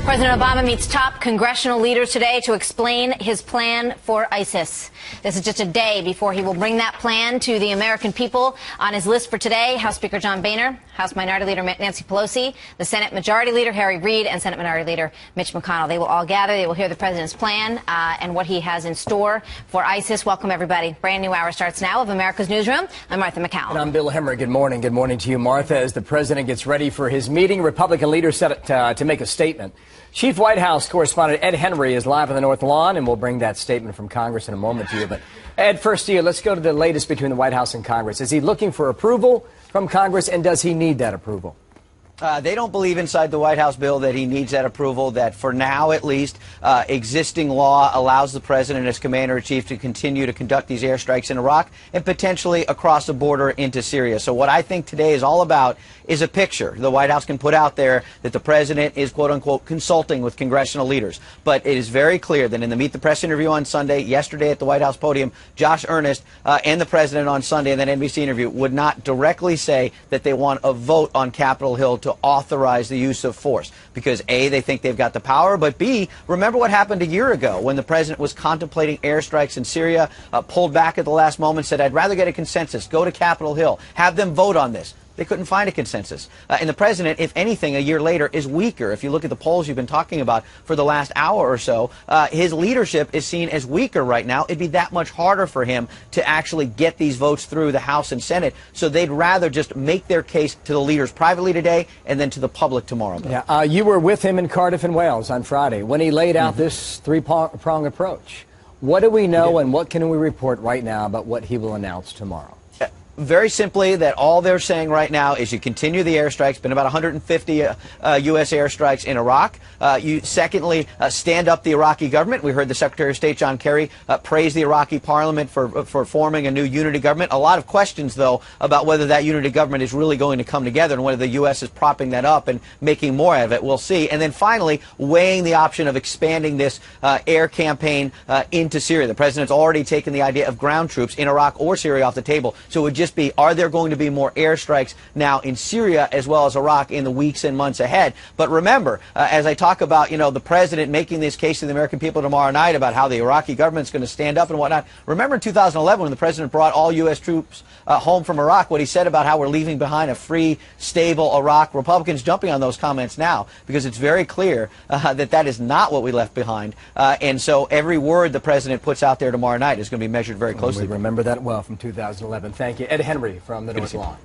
President Obama meets top congressional leaders today to explain his plan for ISIS. This is just a day before he will bring that plan to the American people. On his list for today, House Speaker John Boehner, House Minority Leader Nancy Pelosi, the Senate Majority Leader Harry Reid, and Senate Minority Leader Mitch McConnell. They will all gather. They will hear the president's plan and what he has in store for ISIS. Welcome, everybody. Brand new hour starts now of America's Newsroom. I'm Martha McCallum. And I'm Bill Hemmer. Good morning. Good morning to you, Martha. As the president gets ready for his meeting, Republican leaders set to make a statement. Chief White House correspondent Ed Henry is live on the North Lawn, and we'll bring that statement from Congress in a moment to you. But, Ed, first to you, let's go to the latest between the White House and Congress. Is he looking for approval from Congress, and does he need that approval? They don't believe inside the White House, Bill, that he needs that approval, that for now at least existing law allows the president as commander-in-chief to continue to conduct these airstrikes in Iraq and potentially across the border into Syria. So what I think today is all about is a picture the White House can put out there that the president is, quote-unquote, consulting with congressional leaders. But it is very clear that in the Meet the Press interview on Sunday, yesterday at the White House podium, Josh Earnest and the president on Sunday in that NBC interview would not directly say that they want a vote on Capitol Hill to authorize the use of force because A, they think they've got the power, but B, remember what happened a year ago when the president was contemplating airstrikes in Syria, pulled back at the last moment, said, I'd rather get a consensus, go to Capitol Hill, have them vote on this. They couldn't find a consensus. And the president, if anything, a year later is weaker. If you look at the polls you've been talking about for the last hour or so, his leadership is seen as weaker right now. It'd be that much harder for him to actually get these votes through the House and Senate. So they'd rather just make their case to the leaders privately today and then to the public tomorrow. Yeah, you were with him in Cardiff and Wales on Friday when he laid out this three-prong approach. What do we know and what can we report right now about what he will announce tomorrow? Very simply, that all they're saying right now is you continue the airstrikes. Been about 150 U.S. airstrikes in Iraq. You, secondly, stand up the Iraqi government. We heard the Secretary of State, John Kerry, praise the Iraqi parliament for forming a new unity government. A lot of questions, though, about whether that unity government is really going to come together and whether the U.S. is propping that up and making more of it. We'll see. And then finally, weighing the option of expanding this air campaign into Syria. The president's already taken the idea of ground troops in Iraq or Syria off the table. So it would just be, are there going to be more airstrikes now in Syria as well as Iraq in the weeks and months ahead? But remember, as I talk about, the president making this case to the American people tomorrow night about how the Iraqi government's going to stand up and whatnot, remember in 2011 when the president brought all U.S. troops home from Iraq, what he said about how we're leaving behind a free, stable Iraq. Republicans jumping on those comments now because it's very clear that that is not what we left behind. And so every word the president puts out there tomorrow night is going to be measured very closely. We remember that well from 2011. Thank you. Ed Henry from the North Lawn.